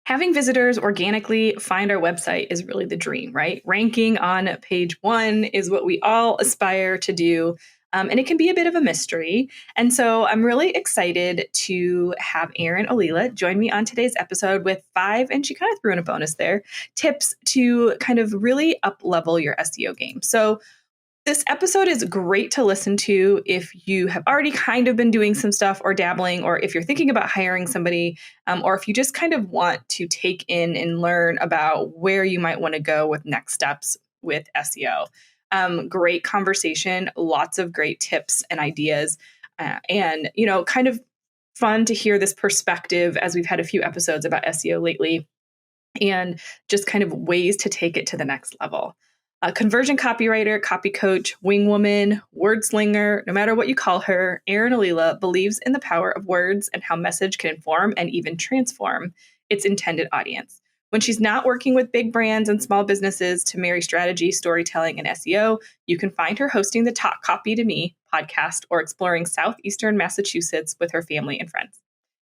Having visitors organically find our website is really the dream, right? Ranking on page 1 is what we all aspire to do. And it can be a bit of a mystery. And so I'm really excited to have Erin Ollila join me on today's episode with 5, and she kind of threw in a bonus there, tips to kind of really up-level your SEO game. So this episode is great to listen to if you have already kind of been doing some stuff or dabbling, or if you're thinking about hiring somebody, or if you just kind of want to take in and learn about where you might want to go with next steps with SEO. Great conversation, lots of great tips and ideas, and, kind of fun to hear this perspective as we've had a few episodes about SEO lately and just kind of ways to take it to the next level. A conversion copywriter, copy coach, wing woman, word slinger, no matter what you call her, Erin Ollila believes in the power of words and how message can inform and even transform its intended audience. When she's not working with big brands and small businesses to marry strategy, storytelling, and SEO, you can find her hosting the Talk Copy to Me podcast or exploring southeastern Massachusetts with her family and friends.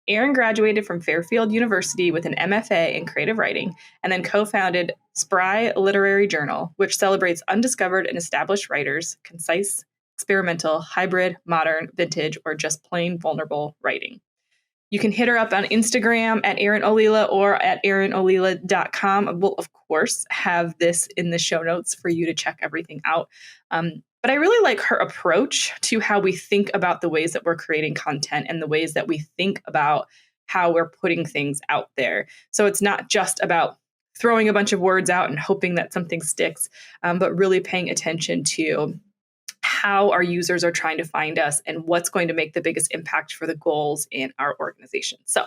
Erin graduated from Fairfield University with an M.F.A. in creative writing and then co-founded Spry Literary Journal, which celebrates undiscovered and established writers, concise, experimental, hybrid, modern, vintage, or just plain vulnerable writing. You can hit her up on Instagram at Erin Ollila or at erinollila.com. We'll, of course, have this in the show notes for you to check everything out. But I really like her approach to how we think about the ways that we're creating content and the ways that we think about how we're putting things out there. So it's not just about throwing a bunch of words out and hoping that something sticks, but really paying attention to how our users are trying to find us and what's going to make the biggest impact for the goals in our organization. So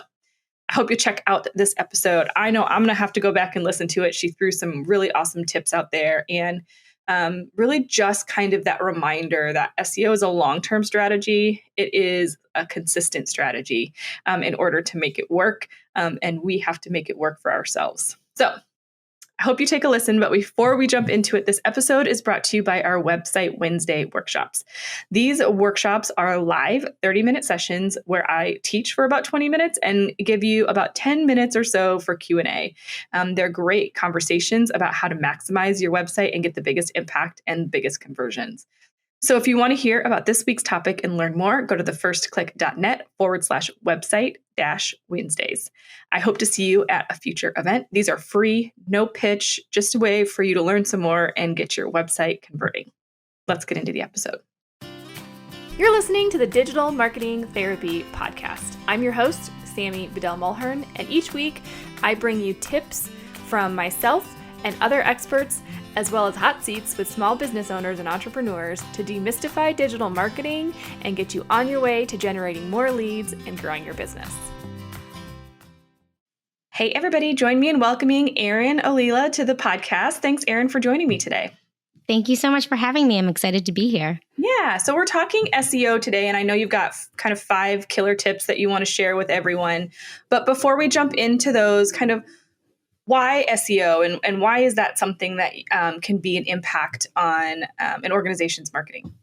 I hope you check out this episode. I know I'm going to have to go back and listen to it. She threw some really awesome tips out there, and really just kind of that reminder that SEO is a long-term strategy. It is a consistent strategy in order to make it work, and we have to make it work for ourselves. So I hope you take a listen, but before we jump into it, this episode is brought to you by our website Wednesday workshops. These workshops are live 30-minute sessions where I teach for about 20 minutes and give you about 10 minutes or so for Q&A. They're great conversations about how to maximize your website and get the biggest impact and biggest conversions. So if you want to hear about this week's topic and learn more, go to thefirstclick.net/website-Wednesdays. I hope to see you at a future event. These are free, no pitch, just a way for you to learn some more and get your website converting. Let's get into the episode. You're listening to the Digital Marketing Therapy Podcast. I'm your host, Sammy Bedell-Mulhern, and each week I bring you tips from myself and other experts, as well as hot seats with small business owners and entrepreneurs to demystify digital marketing and get you on your way to generating more leads and growing your business. Hey, everybody, join me in welcoming Erin Ollila to the podcast. Thanks, Erin, for joining me today. Thank you so much for having me. I'm excited to be here. Yeah, so we're talking SEO today, and I know you've got kind of 5 killer tips that you want to share with everyone. But before we jump into those, kind of why SEO and why is that something that can be an impact on an organization's marketing?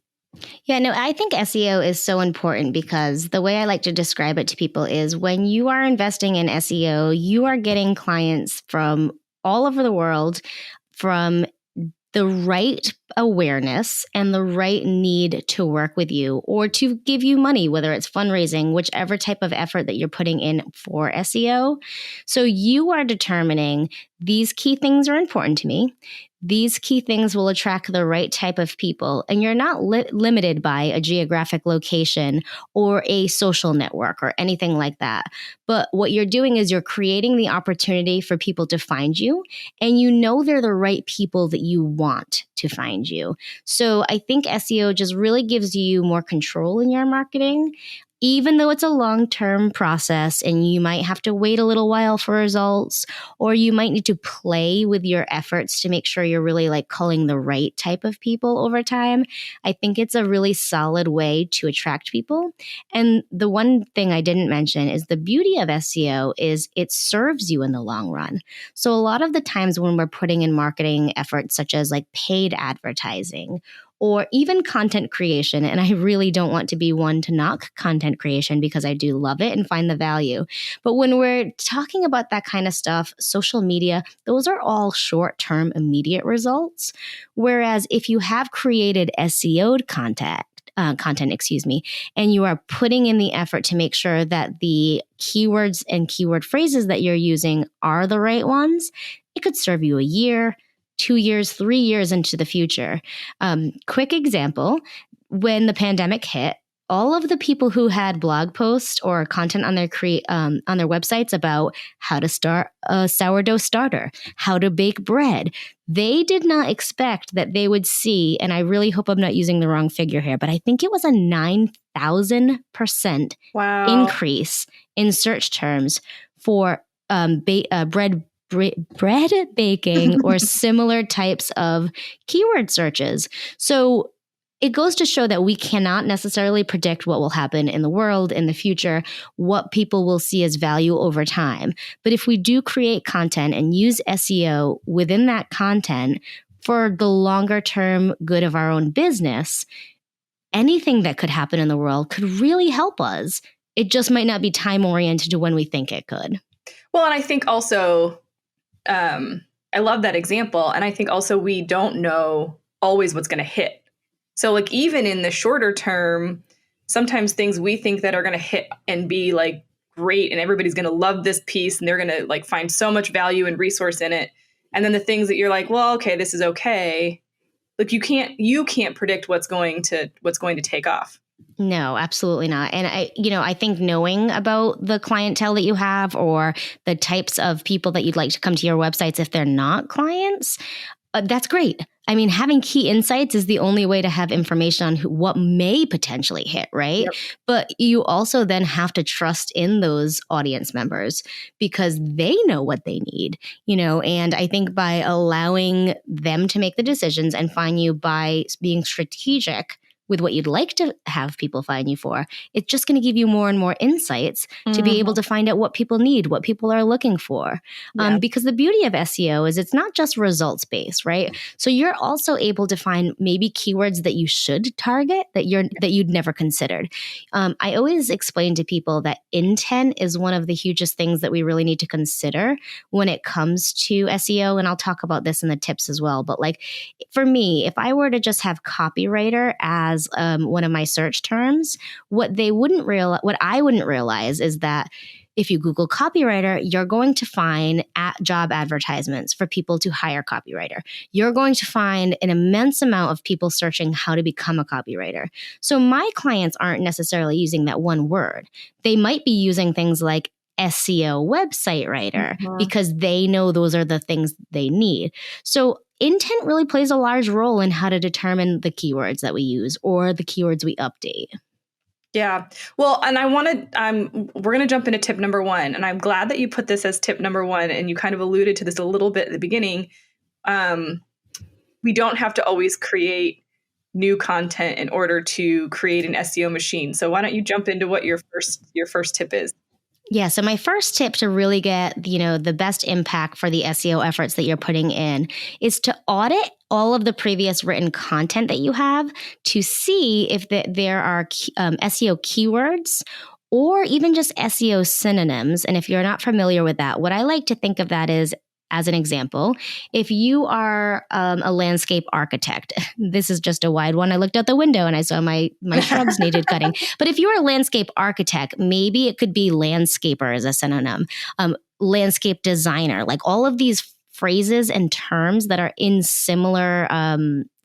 Yeah, no, I think SEO is so important because the way I like to describe it to people is when you are investing in SEO, you are getting clients from all over the world from the right awareness and the right need to work with you or to give you money, whether it's fundraising, whichever type of effort that you're putting in for SEO. So you are determining these key things are important to me. These key things will attract the right type of people, and you're not limited by a geographic location or a social network or anything like that. But what you're doing is you're creating the opportunity for people to find you, and you know they're the right people that you want to find you. So I think SEO just really gives you more control in your marketing. Even though it's a long-term process and you might have to wait a little while for results, or you might need to play with your efforts to make sure you're really like culling the right type of people over time, I think it's a really solid way to attract people. And the one thing I didn't mention is the beauty of SEO is it serves you in the long run. So a lot of the times when we're putting in marketing efforts such as like paid advertising or even content creation. And I really don't want to be one to knock content creation because I do love it and find the value. But when we're talking about that kind of stuff, social media, those are all short-term immediate results. Whereas if you have created SEO'd content, and you are putting in the effort to make sure that the keywords and keyword phrases that you're using are the right ones, it could serve you a year, 2 years, 3 years into the future. Quick example, when the pandemic hit, all of the people who had blog posts or content on their websites about how to start a sourdough starter, how to bake bread, they did not expect that they would see, and I really hope I'm not using the wrong figure here, but I think it was a 9,000% increase in search terms for bread baking or similar types of keyword searches. So it goes to show that we cannot necessarily predict what will happen in the world in the future, what people will see as value over time. But if we do create content and use SEO within that content for the longer term good of our own business, anything that could happen in the world could really help us. It just might not be time oriented to when we think it could. Well, and I think also, I love that example. And I think also we don't know always what's going to hit. So like even in the shorter term, sometimes things we think that are going to hit and be like great and everybody's going to love this piece and they're going to like find so much value and resource in it. And then the things that you're like, well, okay, this is okay. Like you can't predict what's going to take off. No, absolutely not. And I think knowing about the clientele that you have or the types of people that you'd like to come to your websites if they're not clients, that's great. I mean, having key insights is the only way to have information on what may potentially hit, right? Yep. But you also then have to trust in those audience members because they know what they need, and I think by allowing them to make the decisions and find you by being strategic with what you'd like to have people find you for, it's just going to give you more and more insights to be able to find out what people need, what people are looking for. Because the beauty of SEO is it's not just results based, right? So you're also able to find maybe keywords that you should target that you'd never considered. I always explain to people that intent is one of the hugest things that we really need to consider when it comes to SEO. And I'll talk about this in the tips as well. But like for me, if I were to just have copywriter as one of my search terms, what I wouldn't realize is that if you Google copywriter, you're going to find job advertisements for people to hire copywriter. You're going to find an immense amount of people searching how to become a copywriter. So my clients aren't necessarily using that one word. They might be using things like SEO website writer because they know those are the things they need. So intent really plays a large role in how to determine the keywords that we use or the keywords we update. Yeah. Well, and we're going to jump into tip number 1. And I'm glad that you put this as tip number 1. And you kind of alluded to this a little bit at the beginning. We don't have to always create new content in order to create an SEO machine. So why don't you jump into what your first tip is? Yeah. So my first tip to really get, the best impact for the SEO efforts that you're putting in is to audit all of the previous written content that you have to see if there are SEO keywords or even just SEO synonyms. And if you're not familiar with that, what I like to think of that is, as an example, if you are a landscape architect, this is just a wide one. I looked out the window and I saw my shrubs needed cutting. But if you're a landscape architect, maybe it could be landscaper as a synonym, landscape designer, like all of these phrases and terms that are in similar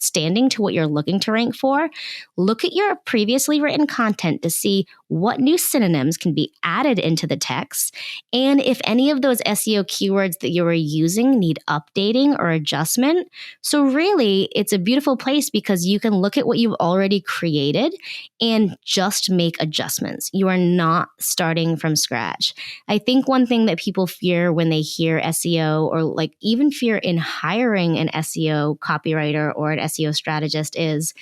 standing to what you're looking to rank for. Look at your previously written content to see what new synonyms can be added into the text, and if any of those SEO keywords that you were using need updating or adjustment. So really, it's a beautiful place because you can look at what you've already created and just make adjustments. You are not starting from scratch. I think one thing that people fear when they hear SEO, or like even fear in hiring an SEO copywriter or an SEO strategist, is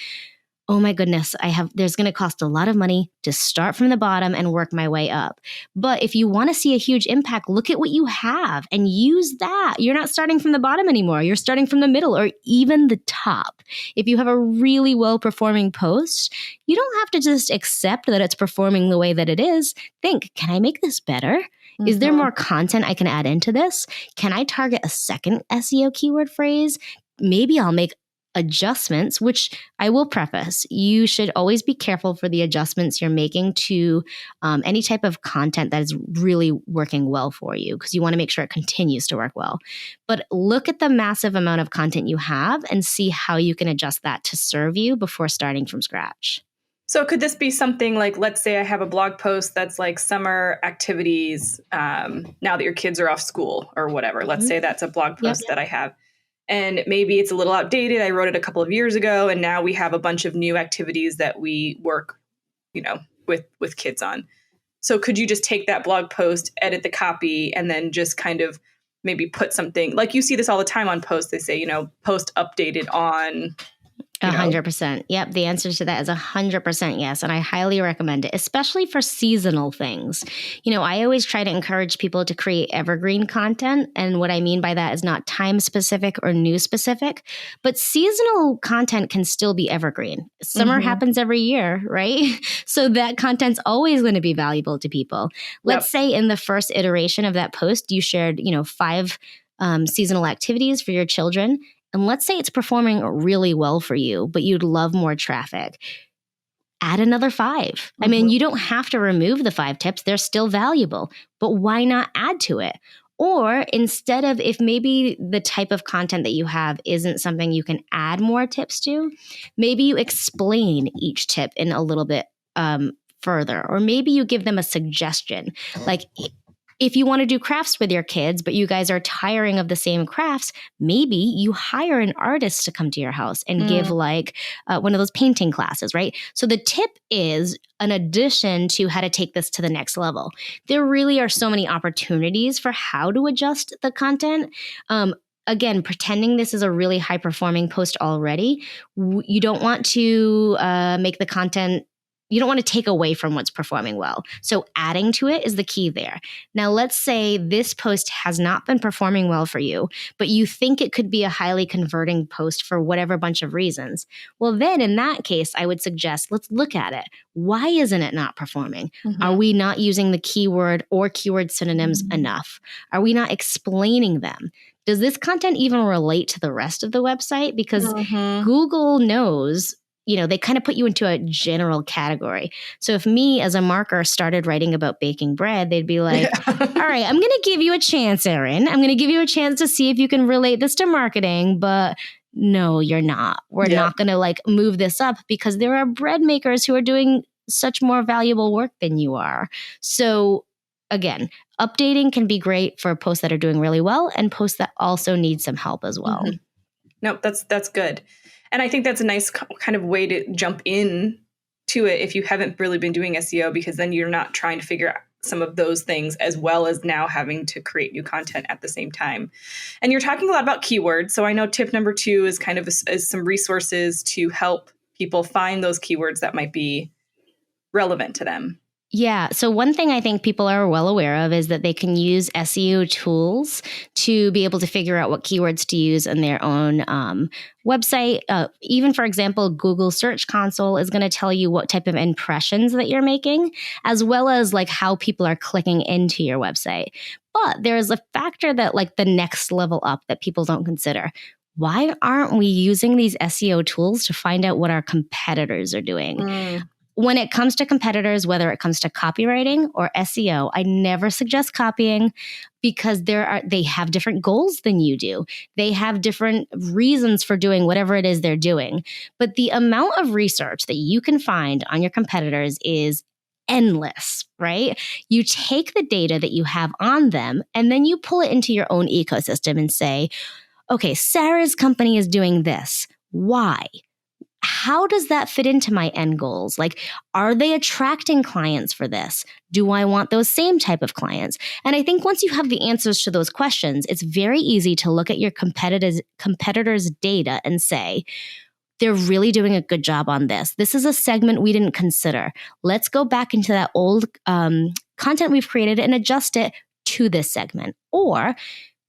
oh my goodness, there's going to cost a lot of money to start from the bottom and work my way up. But if you want to see a huge impact, look at what you have and use that. You're not starting from the bottom anymore. You're starting from the middle or even the top. If you have a really well-performing post, you don't have to just accept that it's performing the way that it is. Think, can I make this better? Mm-hmm. Is there more content I can add into this? Can I target a second SEO keyword phrase? Maybe I'll make adjustments, which I will preface, you should always be careful for the adjustments you're making to any type of content that is really working well for you, because you want to make sure it continues to work well. But look at the massive amount of content you have and see how you can adjust that to serve you before starting from scratch. So could this be something like, let's say I have a blog post that's like summer activities now that your kids are off school or whatever. Let's say that's a blog post that I have. And maybe it's a little outdated. I wrote it a couple of years ago, and now we have a bunch of new activities that we work, with kids on. So could you just take that blog post, edit the copy, and then just kind of maybe put something like you see this all the time on posts. They say, post updated on 100%. Yep. The answer to that is 100% yes. And I highly recommend it, especially for seasonal things. I always try to encourage people to create evergreen content. And what I mean by that is not time specific or news specific, but seasonal content can still be evergreen. Summer happens every year, right? So that content's always going to be valuable to people. Let's say in the first iteration of that post, you shared, 5 seasonal activities for your children. And let's say it's performing really well for you, but you'd love more traffic. Add another 5. I mean, you don't have to remove the 5 tips. They're still valuable, but why not add to it? Or instead of, if maybe the type of content that you have isn't something you can add more tips to, maybe you explain each tip in a little bit further, or maybe you give them a suggestion. Like, if you want to do crafts with your kids, but you guys are tiring of the same crafts, maybe you hire an artist to come to your house and give like one of those painting classes, right? So the tip is an addition to how to take this to the next level. There really are so many opportunities for how to adjust the content. Again, pretending this is a really high performing post already, you don't want to make the content, you don't want to take away from what's performing well. So adding to it is the key there. Now, let's say this post has not been performing well for you, but you think it could be a highly converting post for whatever bunch of reasons. Well, then in that case, I would suggest, let's look at it. Why isn't it not performing? Are we not using the keyword or keyword synonyms enough? Are we not explaining them? Does this content even relate to the rest of the website? Because Google knows, they kind of put you into a general category. So if me as a marketer started writing about baking bread, they'd be like, all right, I'm going to give you a chance, Erin. I'm going to give you a chance to see if you can relate this to marketing, but no, you're not. We're not going to move this up because there are bread makers who are doing such more valuable work than you are. So again, updating can be great for posts that are doing really well and posts that also need some help as well. Nope, that's good. And I think that's a nice kind of way to jump in to it if you haven't really been doing SEO, because then you're not trying to figure out some of those things as well as now having to create new content at the same time. And you're talking a lot about keywords. So I know tip number 2 is kind of is some resources to help people find those keywords that might be relevant to them. Yeah. So one thing I think people are well aware of is that they can use SEO tools to be able to figure out what keywords to use in their own website. Even, for example, Google Search Console is going to tell you what type of impressions that you're making, as well as how people are clicking into your website. But there's a factor that the next level up that people don't consider. Why aren't we using these SEO tools to find out what our competitors are doing? When it comes to competitors, whether it comes to copywriting or SEO, I never suggest copying because they have different goals than you do. They have different reasons for doing whatever it is they're doing. But the amount of research that you can find on your competitors is endless, right? You take the data that you have on them and then you pull it into your own ecosystem and say, okay, Sarah's company is doing this. Why? How does that fit into my end goals? Are they attracting clients for this? Do I want those same type of clients? And I think once you have the answers to those questions, it's very easy to look at your competitors' data and say, they're really doing a good job on this. This is a segment we didn't consider. Let's go back into that old content we've created and adjust it to this segment. Or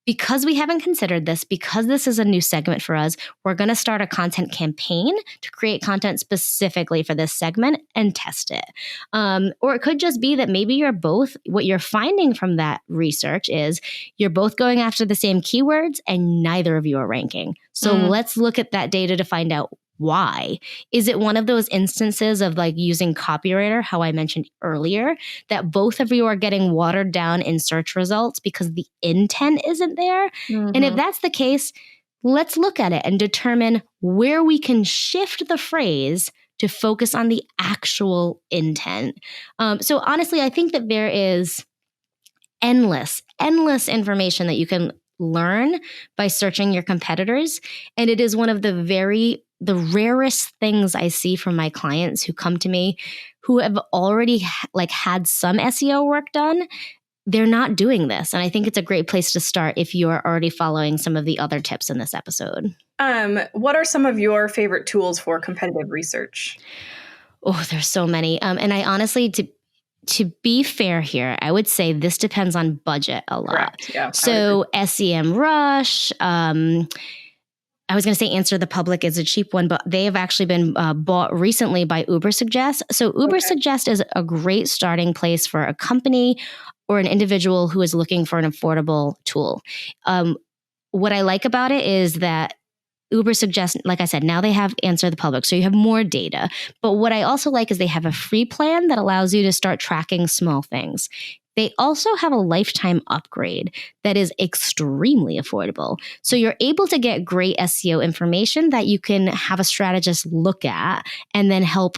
because we haven't considered this, because this is a new segment for us, we're going to start a content campaign to create content specifically for this segment and test it. Or it could just be that maybe you're both, what you're finding from that research is you're both going after the same keywords and neither of you are ranking. So let's look at that data to find out why. Is it one of those instances of like using copywriter, how I mentioned earlier, that both of you are getting watered down in search results because the intent isn't there? And if that's the case, let's look at it and determine where we can shift the phrase to focus on the actual intent. So honestly, I think that there is endless information that you can learn by searching your competitors. And it is one of the rarest things I see from my clients who come to me who have already had some SEO work done. They're not doing this. And I think it's a great place to start if you're already following some of the other tips in this episode. What are some of your favorite tools for competitive research? Oh, there's so many. And I honestly, to be fair here, I would say this depends on budget a lot. Correct. Yeah. So SEMrush, I was going to say Answer the Public is a cheap one, but they have actually been bought recently by Ubersuggest. So Ubersuggest is a great starting place for a company or an individual who is looking for an affordable tool. What I like about it is that Ubersuggest, like I said, now they have Answer the Public, so you have more data. But what I also like is they have a free plan that allows you to start tracking small things. They also have a lifetime upgrade that is extremely affordable. So you're able to get great SEO information that you can have a strategist look at and then help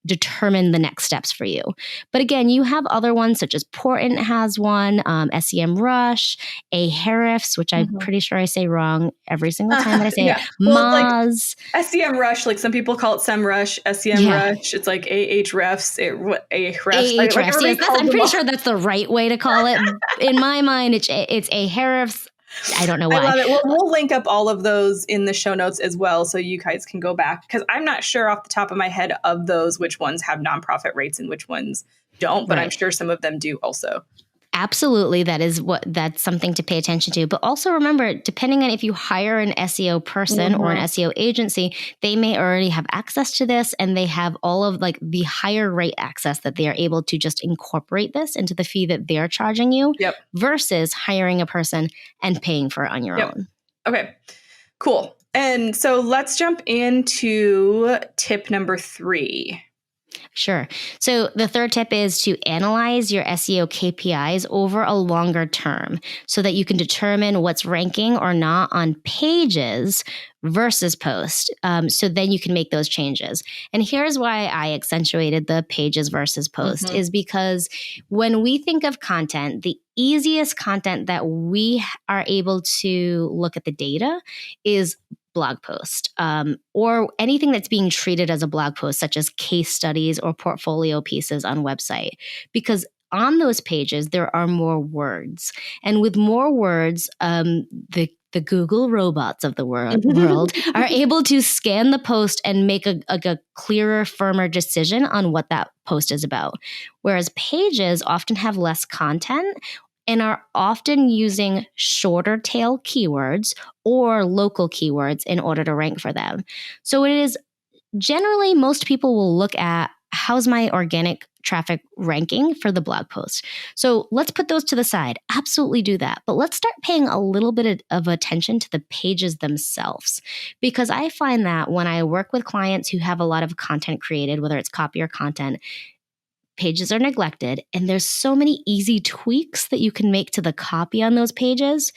determine the next steps for you. But again, you have other ones such as Portent has one, SEMrush, Ahrefs, which I'm pretty sure I say wrong every single time that I say it. Moz. Like SEMrush, like some people call it SEMrush, SEMrush. It's like Ahrefs, Ahrefs. Yes, I'm pretty sure that's the right way to call it. In my mind, it's Ahrefs. I don't know why. I love it. We'll link up all of those in the show notes as well, so you guys can go back, because I'm not sure off the top of my head of those which ones have nonprofit rates and which ones don't, but I'm sure some of them do also. Absolutely. That's something to pay attention to. But also remember, depending on if you hire an SEO person or an SEO agency, they may already have access to this, and they have all of the higher rate access that they are able to just incorporate this into the fee that they're charging you versus hiring a person and paying for it on your own. Okay, cool. And so let's jump into tip number 3. Sure. So the third tip is to analyze your SEO KPIs over a longer term so that you can determine what's ranking or not on pages versus post. So then you can make those changes. And here's why I accentuated the pages versus post is because when we think of content, the easiest content that we are able to look at the data is blog post or anything that's being treated as a blog post, such as case studies or portfolio pieces on website. Because on those pages, there are more words. And with more words, the Google robots of the world are able to scan the post and make a clearer, firmer decision on what that post is about. Whereas pages often have less content and are often using shorter tail keywords or local keywords in order to rank for them. So it is generally, most people will look at how's my organic traffic ranking for the blog post. So let's put those to the side. Absolutely do that. But let's start paying a little bit of attention to the pages themselves. Because I find that when I work with clients who have a lot of content created, whether it's copy or content, pages are neglected, and there's so many easy tweaks that you can make to the copy on those pages,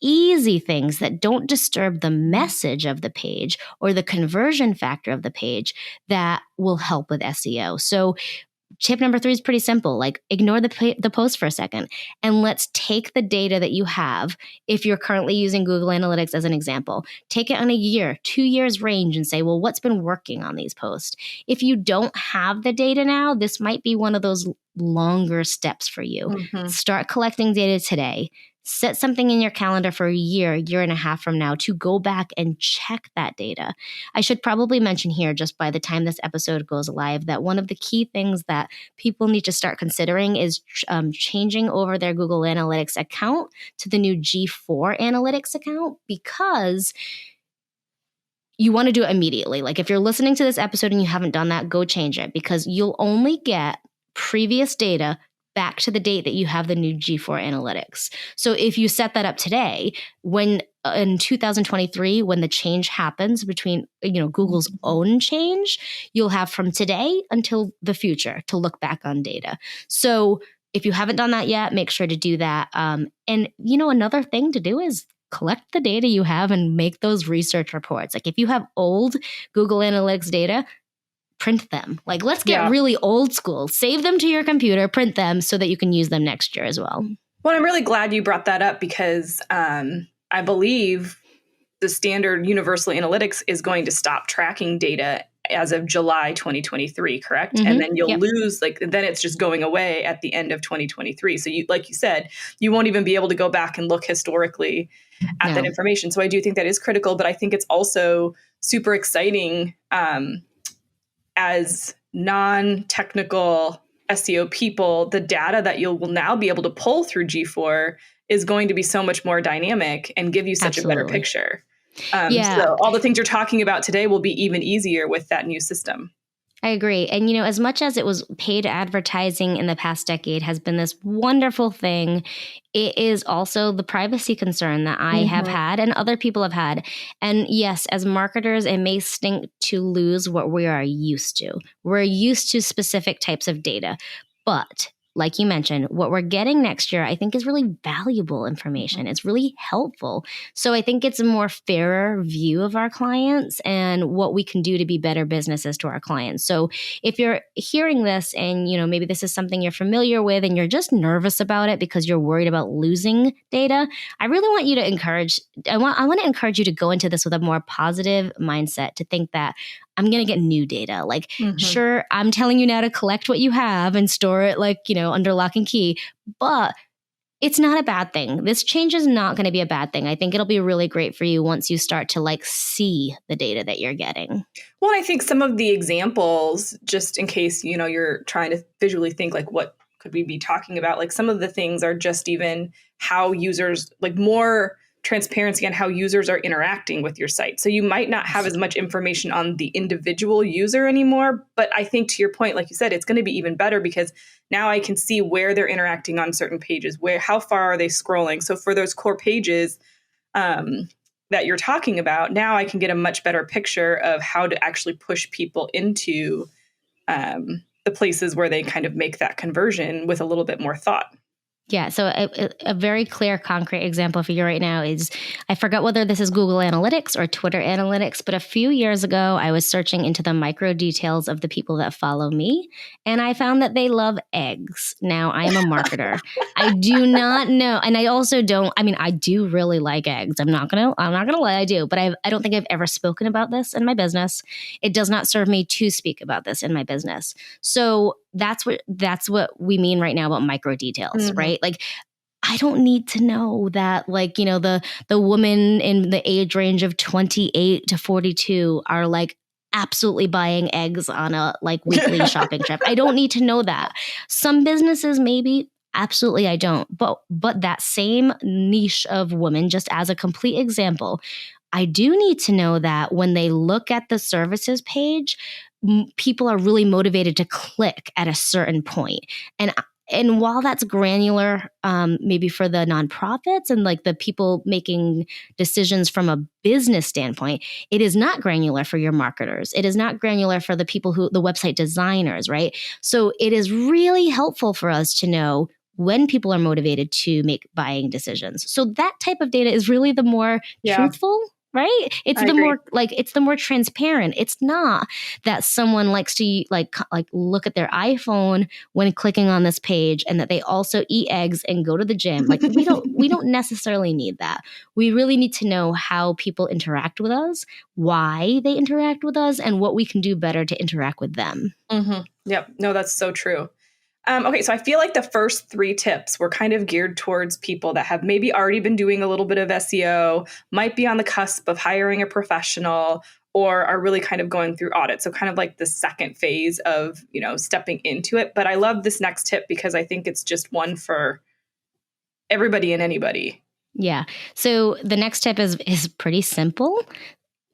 easy things that don't disturb the message of the page or the conversion factor of the page that will help with SEO. So tip number 3 is pretty simple. Ignore the post for a second, and let's take the data that you have. If you're currently using Google Analytics as an example, take it on a year, 2 years range and say, well, what's been working on these posts? If you don't have the data now, this might be one of those longer steps for you. Start collecting data today. Set something in your calendar for a year and a half from now to go back and check that data. I should probably mention here, just by the time this episode goes live, that one of the key things that people need to start considering is changing over their Google Analytics account to the new G4 Analytics account, because you want to do it immediately. Like if you're listening to this episode and you haven't done that, go change it, because you'll only get previous data back to the date that you have the new G4 Analytics. So if you set that up today, when in 2023, when the change happens between, Google's own change, you'll have from today until the future to look back on data. So if you haven't done that yet, make sure to do that. And another thing to do is collect the data you have and make those research reports. Like if you have old Google Analytics data, print them. Like, let's get really old school. Save them to your computer, print them so that you can use them next year as well. Well, I'm really glad you brought that up, because I believe the standard Universal Analytics is going to stop tracking data as of July 2023, correct? Mm-hmm. And then you'll lose, then it's just going away at the end of 2023. So you, like you said, you won't even be able to go back and look historically at that information. So I do think that is critical, but I think it's also super exciting as non-technical SEO people. The data that will now be able to pull through G4 is going to be so much more dynamic and give you such a better picture. So all the things you're talking about today will be even easier with that new system. I agree. And, as much as it was paid advertising in the past decade has been this wonderful thing, it is also the privacy concern that I have had and other people have had. And yes, as marketers, it may stink to lose what we are used to. We're used to specific types of data, but like you mentioned, what we're getting next year, I think, is really valuable information. It's really helpful. So I think it's a more fairer view of our clients and what we can do to be better businesses to our clients. So if you're hearing this and, maybe this is something you're familiar with and you're just nervous about it because you're worried about losing data, I really want you to I want to encourage you to go into this with a more positive mindset, to think that I'm going to get new data. Sure, I'm telling you now to collect what you have and store it under lock and key, but it's not a bad thing. This change is not going to be a bad thing. I think it'll be really great for you once you start to see the data that you're getting. Well, I think some of the examples, just in case, you're trying to visually think what could we be talking about? Some of the things are just even how users, more transparency on how users are interacting with your site. So you might not have as much information on the individual user anymore, but I think, to your point, like you said, it's going to be even better, because now I can see where they're interacting on certain pages, how far are they scrolling. So for those core pages that you're talking about, now I can get a much better picture of how to actually push people into the places where they kind of make that conversion with a little bit more thought. Yeah. So a very clear, concrete example for you right now is, I forgot whether this is Google Analytics or Twitter Analytics, but a few years ago, I was searching into the micro details of the people that follow me, and I found that they love eggs. Now, I am a marketer. I do not know. And I also I do really like eggs. I'm not going to lie, I do, but I don't think I've ever spoken about this in my business. It does not serve me to speak about this in my business. So that's what we mean right now about micro details, right? I don't need to know that, the women in the age range of 28 to 42 are absolutely buying eggs on a weekly shopping trip. I don't need to know that. Some businesses maybe, absolutely I don't. But that same niche of women, just as a complete example, I do need to know that when they look at the services page, people are really motivated to click at a certain point. And while that's granular, maybe for the nonprofits and the people making decisions from a business standpoint, it is not granular for your marketers. It is not granular for the people the website designers, right? So it is really helpful for us to know when people are motivated to make buying decisions. So that type of data is really the more truthful, right? It's the more transparent. It's not that someone likes to look at their iPhone when clicking on this page, and that they also eat eggs and go to the gym. We don't necessarily need that. We really need to know how people interact with us, why they interact with us, and what we can do better to interact with them. Mm-hmm. Yep. No, that's so true. Okay, so I feel like the first three tips were kind of geared towards people that have maybe already been doing a little bit of SEO, might be on the cusp of hiring a professional, or are really kind of going through audit. So kind of like the second phase of, stepping into it. But I love this next tip because I think it's just one for everybody and anybody. Yeah. So the next tip is pretty simple.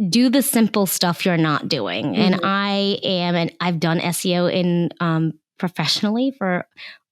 Do the simple stuff you're not doing. Mm-hmm. And I've done SEO in professionally for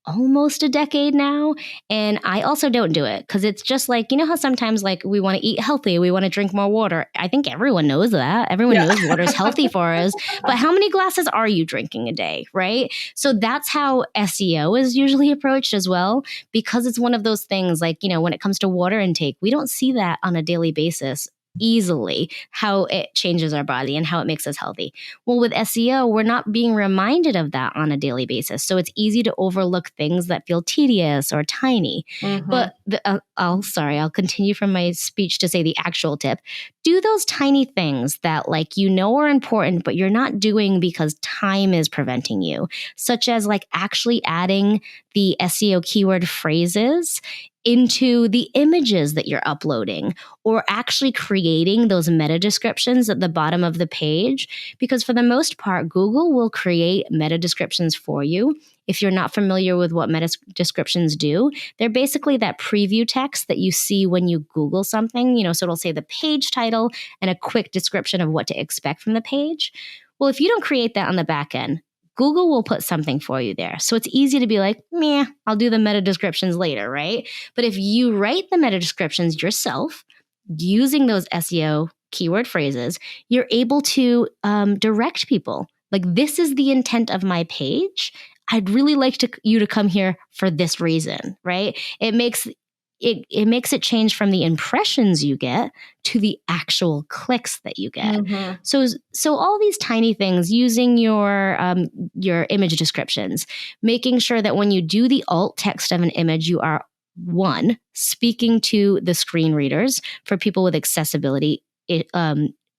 almost a decade now. And I also don't do it because it's just like, you know how sometimes like we want to eat healthy, we want to drink more water. I think everyone knows that. Everyone knows water is healthy for us. But how many glasses are you drinking a day, right? So that's how SEO is usually approached as well, because it's one of those things like, when it comes to water intake, we don't see that on a daily basis easily, how it changes our body and how it makes us healthy. Well, with SEO, we're not being reminded of that on a daily basis. So it's easy to overlook things that feel tedious or tiny. Mm-hmm. But I'll continue from my speech to say the actual tip. Do those tiny things that are important, but you're not doing because time is preventing you, such as like actually adding the SEO keyword phrases into the images that you're uploading, or actually creating those meta descriptions at the bottom of the page. Because for the most part, Google will create meta descriptions for you. If you're not familiar with what meta descriptions do, they're basically that preview text that you see when you Google something, so it'll say the page title and a quick description of what to expect from the page. Well, if you don't create that on the back end, Google will put something for you there. So it's easy to be like, meh, I'll do the meta descriptions later, right? But if you write the meta descriptions yourself using those SEO keyword phrases, you're able to direct people. Like, this is the intent of my page. I'd really like you to come here for this reason, right? It makes it change from the impressions you get to the actual clicks that you get. Mm-hmm. So all these tiny things, using your image descriptions, making sure that when you do the alt text of an image, you are speaking to the screen readers for people with accessibility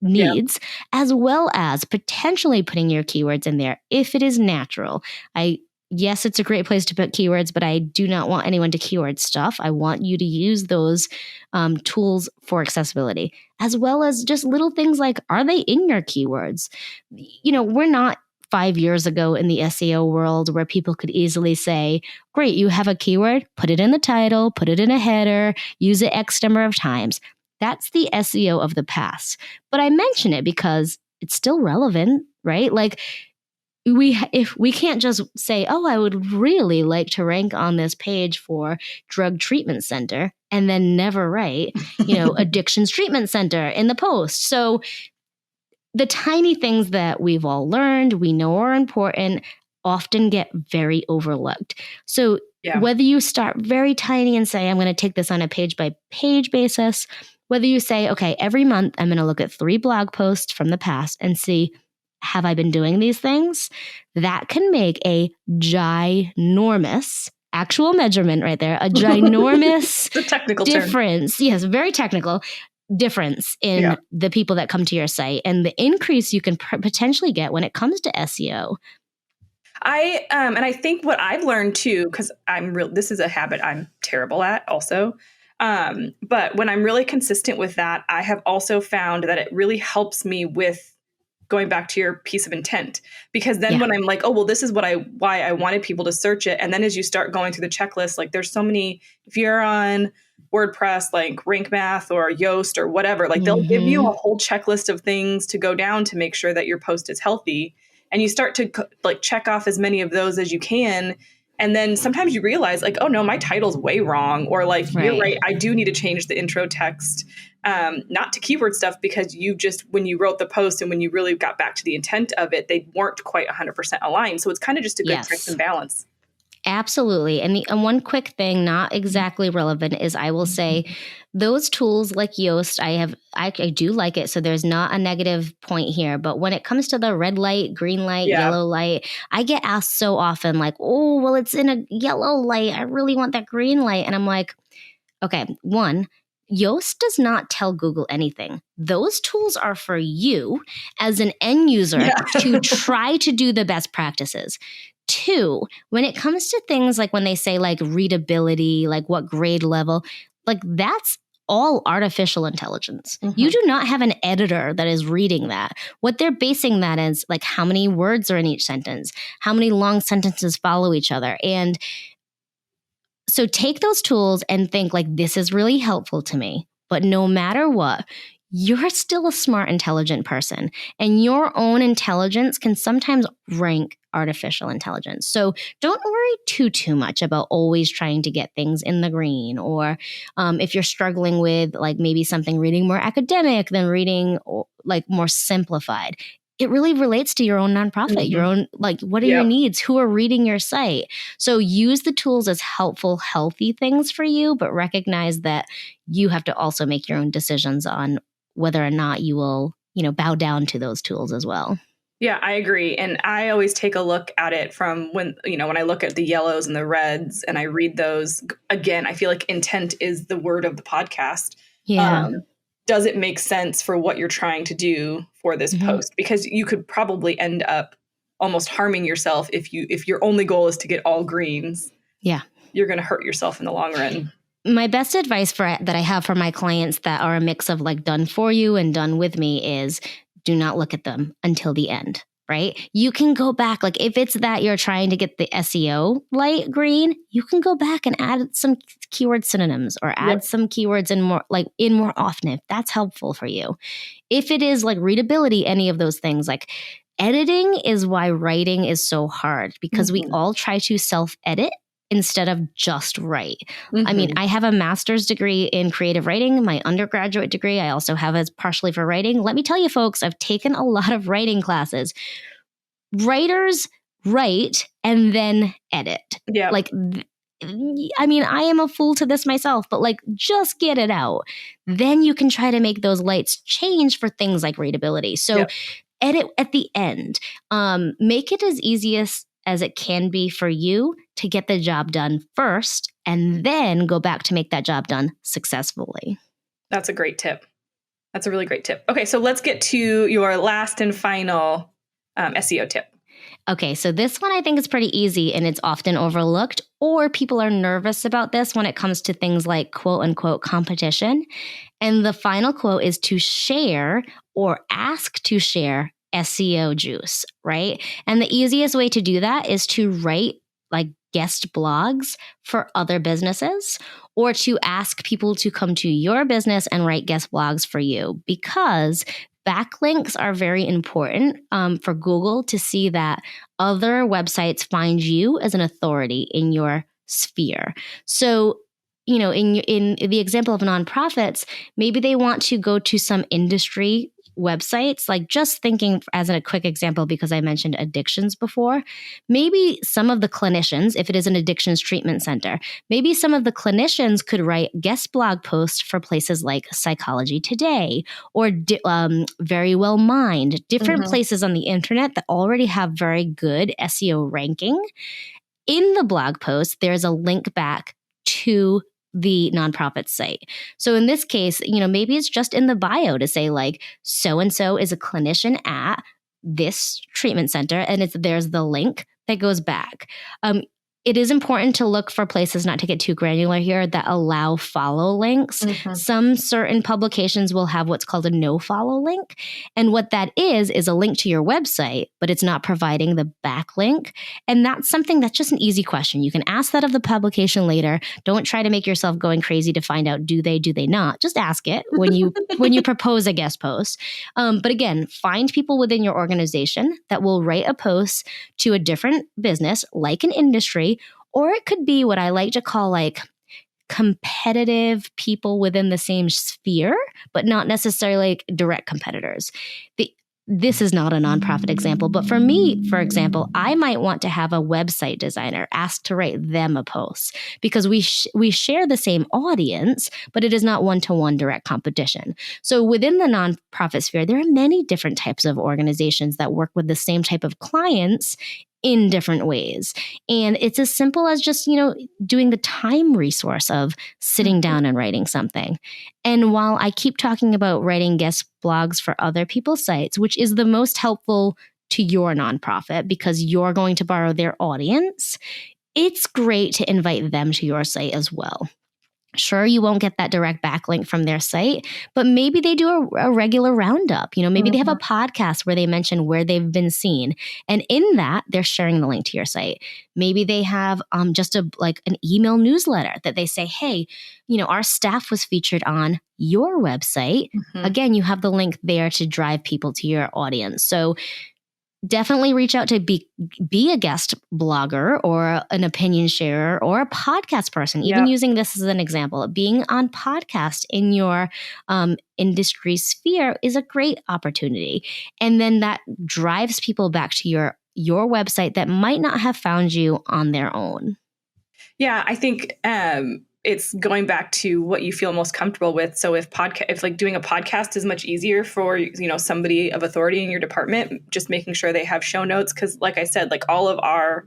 needs, as well as potentially putting your keywords in there if it is natural. Yes, it's a great place to put keywords, but I do not want anyone to keyword stuff. I want you to use those tools for accessibility, as well as just little things like, are they in your keywords? We're not 5 years ago in the SEO world where people could easily say, great, you have a keyword, put it in the title, put it in a header, use it X number of times. That's the SEO of the past. But I mention it because it's still relevant, right? Like, if we can't just say, oh, I would really like to rank on this page for drug treatment center, and then never write, addictions treatment center in the post. So the tiny things that we've all learned, we know are important, often get very overlooked. So whether you start very tiny and say, I'm going to take this on a page by page basis, whether you say, okay, every month I'm going to look at 3 blog posts from the past and see, have I been doing these things? That can make a ginormous actual measurement right there, a ginormous the technical difference. Term. Yes, very technical difference in the people that come to your site and the increase you can potentially get when it comes to SEO. And I think what I've learned too, because this is a habit I'm terrible at also. But when I'm really consistent with that, I have also found that it really helps me with going back to your piece of intent, because then when I'm like, oh, well, this is why I wanted people to search it. And then as you start going through the checklist, like there's so many, if you're on WordPress, like Rank Math or Yoast or whatever, like they'll give you a whole checklist of things to go down to make sure that your post is healthy. And you start to like check off as many of those as you can. And then sometimes you realize like, oh no, my title's way wrong. Or like, you're right, I do need to change the intro text, not to keyword stuff, because when you wrote the post and when you really got back to the intent of it, they weren't quite 100% aligned. So it's kind of just a good check and balance. Absolutely. And one quick thing, not exactly relevant, is I will say those tools like Yoast, I do like it. So there's not a negative point here. But when it comes to the red light, green light, yellow light, I get asked so often like, oh, well, it's in a yellow light. I really want that green light. And I'm like, okay, one, Yoast does not tell Google anything. Those tools are for you as an end user to try to do the best practices. 2, when it comes to things like when they say like readability, like what grade level, like that's all artificial intelligence. You do not have an editor that is reading that. What they're basing that is like how many words are in each sentence, how many long sentences follow each other. And so take those tools and think like, this is really helpful to me. But no matter what, you're still a smart, intelligent person. And your own intelligence can sometimes rank artificial intelligence. So don't worry too much about always trying to get things in the green. Or if you're struggling with like maybe something reading more academic than reading like more simplified. It really relates to your own nonprofit, your own, like, what are your needs? Who are reading your site? So use the tools as helpful, healthy things for you, but recognize that you have to also make your own decisions on whether or not you will, bow down to those tools as well. Yeah, I agree. And I always take a look at it from when I look at the yellows and the reds and I read those, again, I feel like intent is the word of the podcast. Yeah. Does it make sense for what you're trying to do for this post? Because you could probably end up almost harming yourself if your only goal is to get all greens. Yeah. You're going to hurt yourself in the long run. My best advice that I have for my clients that are a mix of like done for you and done with me is do not look at them until the end. Right? You can go back, like if it's that you're trying to get the SEO light green, you can go back and add some keyword synonyms or add some keywords in more often if that's helpful for you. If it is like readability, any of those things, like editing is why writing is so hard because we all try to self-edit instead of just write. I mean, I have a master's degree in creative writing, my undergraduate degree. I also have as partially for writing. Let me tell you, folks, I've taken a lot of writing classes. Writers write and then edit. Yeah. Like, I mean, I am a fool to this myself, but like, just get it out. Then you can try to make those lights change for things like readability. So edit at the end. Make it as easy as it can be for you to get the job done first and then go back to make that job done successfully. That's a great tip. That's a really great tip. Okay, so let's get to your last and final SEO tip. Okay, so this one I think is pretty easy and it's often overlooked, or people are nervous about this when it comes to things like quote unquote competition. And the final quote is to share or ask to share SEO juice, right? And the easiest way to do that is to write like guest blogs for other businesses or to ask people to come to your business and write guest blogs for you, because backlinks are very important for Google to see that other websites find you as an authority in your sphere. So, in the example of nonprofits, maybe they want to go to some industry websites, like just thinking as a quick example, because I mentioned addictions before, maybe some of the clinicians, if it is an addictions treatment center, maybe some of the clinicians could write guest blog posts for places like Psychology Today or Very Well Mind, different places on the internet that already have very good SEO ranking. In the blog post, there's a link back to the nonprofit site. So in this case, maybe it's just in the bio to say like, so-and-so is a clinician at this treatment center, and there's the link that goes back. It is important to look for places, not to get too granular here, that allow follow links. Some certain publications will have what's called a no follow link. And what that is a link to your website, but it's not providing the backlink. And that's something that's just an easy question. You can ask that of the publication later. Don't try to make yourself going crazy to find out, do they not? Just ask it when you propose a guest post. But again, find people within your organization that will write a post to a different business, like an industry, or it could be what I like to call like competitive people within the same sphere, but not necessarily like direct competitors. This is not a nonprofit example, but for me, for example, I might want to have a website designer ask to write them a post because we share the same audience, but it is not one-to-one direct competition. So within the nonprofit sphere, there are many different types of organizations that work with the same type of clients in different ways. And it's as simple as just, doing the time resource of sitting down and writing something. And while I keep talking about writing guest blogs for other people's sites, which is the most helpful to your nonprofit because you're going to borrow their audience, it's great to invite them to your site as well. Sure, you won't get that direct backlink from their site, but maybe they do a regular roundup. Maybe they have a podcast where they mention where they've been seen. And in that, they're sharing the link to your site. Maybe they have just an email newsletter that they say, hey, our staff was featured on your website. Again, you have the link there to drive people to your audience. So definitely reach out to be a guest blogger or an opinion sharer or a podcast person. Even using this as an example, being on podcast in your industry sphere is a great opportunity. And then that drives people back to your website that might not have found you on their own. Yeah, I think it's going back to what you feel most comfortable with. So if doing a podcast is much easier for, somebody of authority in your department, just making sure they have show notes. Cause like I said, all of our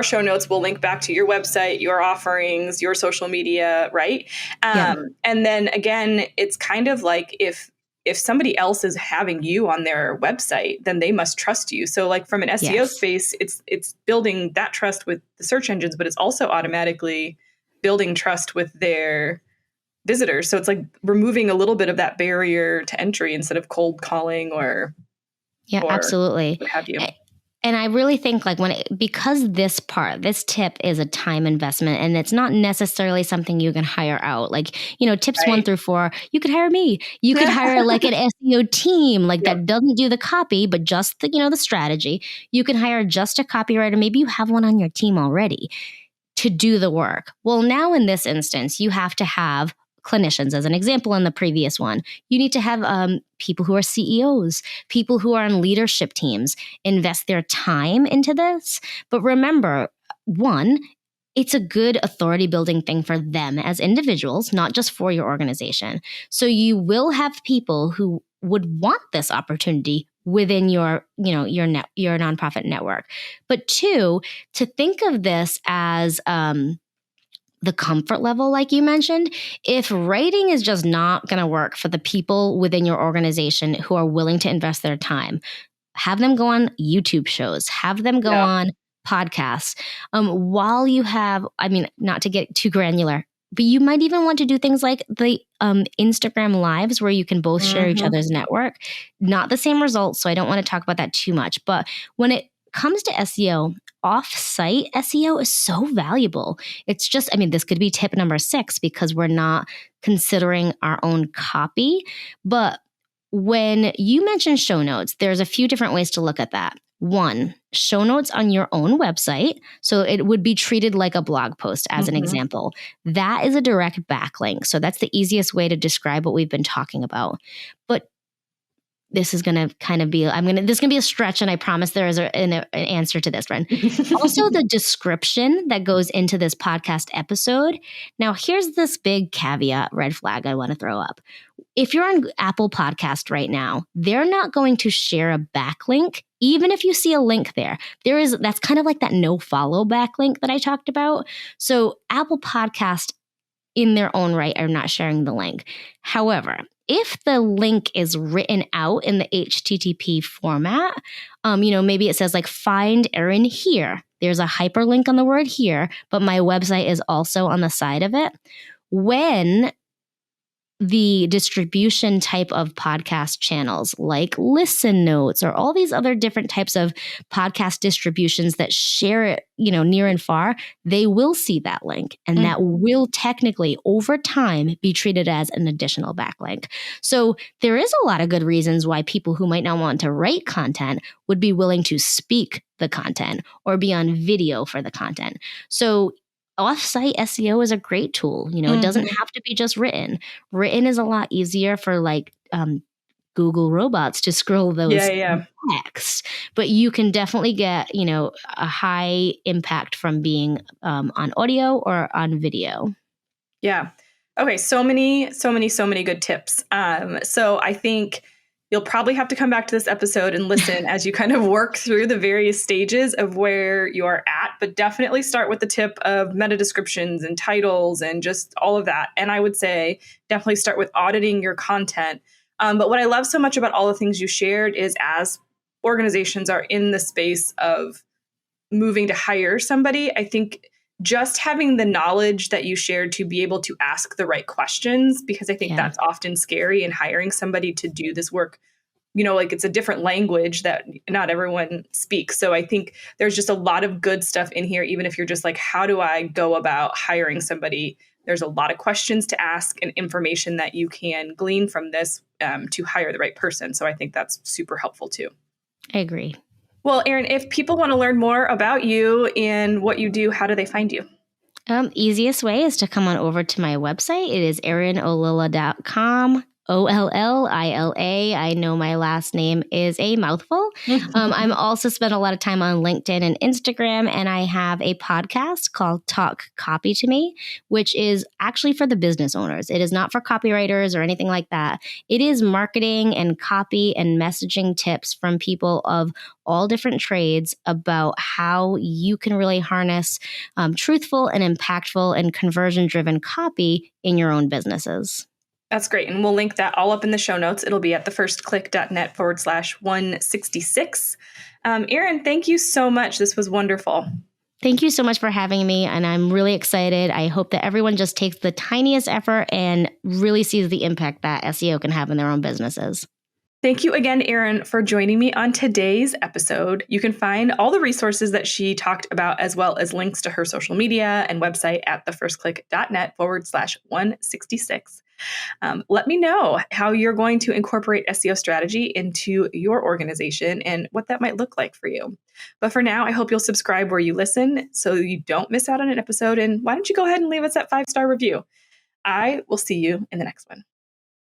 show notes will link back to your website, your offerings, your social media. Right. And then again, it's kind of like if somebody else is having you on their website, then they must trust you. So from an SEO space, it's building that trust with the search engines, but it's also automatically building trust with their visitors. So it's removing a little bit of that barrier to entry instead of cold calling or absolutely. What have you. And I really think because this tip is a time investment and it's not necessarily something you can hire out. Tips 1 through 4, you could hire me. You could hire an SEO team that doesn't do the copy, but just the strategy. You can hire just a copywriter. Maybe you have one on your team already to do the work. Well, now in this instance, you have to have clinicians. As an example in the previous one, you need to have people who are CEOs, people who are on leadership teams, invest their time into this. But remember, 1, it's a good authority building thing for them as individuals, not just for your organization. So you will have people who would want this opportunity within your nonprofit network. But 2, to think of this as the comfort level, like you mentioned, if writing is just not going to work for the people within your organization who are willing to invest their time, have them go on YouTube shows, have them go on podcasts. While you have, not to get too granular, but you might even want to do things like the Instagram lives where you can both share each other's network. Not the same results, so I don't want to talk about that too much. But when it comes to SEO, off-site SEO is so valuable. It's just, this could be tip number 6 because we're not considering our own copy. But when you mention show notes, there's a few different ways to look at that. 1, show notes on your own website. So it would be treated like a blog post as an example. That is a direct backlink. So that's the easiest way to describe what we've been talking about. But this is going to kind of be, this is going to be a stretch, and I promise there is an answer to this, friend. Also, the description that goes into this podcast episode. Now, here's this big caveat, red flag I want to throw up. If you're on Apple Podcast right now, they're not going to share a backlink, even if you see a link there. That's kind of like that no follow backlink that I talked about. So Apple Podcast in their own right are not sharing the link. However, if the link is written out in the HTTP format, maybe it says find Erin here. There's a hyperlink on the word here, but my website is also on the side of it. When the distribution type of podcast channels like Listen Notes or all these other different types of podcast distributions that share it, near and far, they will see that link. And that will technically over time be treated as an additional backlink. So there is a lot of good reasons why people who might not want to write content would be willing to speak the content or be on video for the content. So off-site SEO is a great tool. It doesn't have to be just written. Written is a lot easier for Google robots to scroll those text, but you can definitely get, a high impact from being on audio or on video. Yeah. Okay. So many good tips. So I think You'll probably have to come back to this episode and listen as you kind of work through the various stages of where you're at, but definitely start with the tip of meta descriptions and titles and just all of that. And I would say definitely start with auditing your content. But what I love so much about all the things you shared is as organizations are in the space of moving to hire somebody, I think just having the knowledge that you shared to be able to ask the right questions, because I think that's often scary in hiring somebody to do this work. Like it's a different language that not everyone speaks. So I think there's just a lot of good stuff in here, even if you're just like, how do I go about hiring somebody? There's a lot of questions to ask and information that you can glean from this to hire the right person. So I think that's super helpful too. I agree. Well, Erin, if people want to learn more about you and what you do, how do they find you? Easiest way is to come on over to my website. It is erinollila.com. Ollila. I know my last name is a mouthful. I'm also spent a lot of time on LinkedIn and Instagram, and I have a podcast called Talk Copy to Me, which is actually for the business owners. It is not for copywriters or anything like that. It is marketing and copy and messaging tips from people of all different trades about how you can really harness truthful and impactful and conversion-driven copy in your own businesses. That's great. And we'll link that all up in the show notes. It'll be at thefirstclick.net/166. Erin, thank you so much. This was wonderful. Thank you so much for having me. And I'm really excited. I hope that everyone just takes the tiniest effort and really sees the impact that SEO can have in their own businesses. Thank you again, Erin, for joining me on today's episode. You can find all the resources that she talked about, as well as links to her social media and website at thefirstclick.net/166. Let me know how you're going to incorporate SEO strategy into your organization and what that might look like for you. But for now, I hope you'll subscribe where you listen so you don't miss out on an episode. And why don't you go ahead and leave us that 5-star review? I will see you in the next one.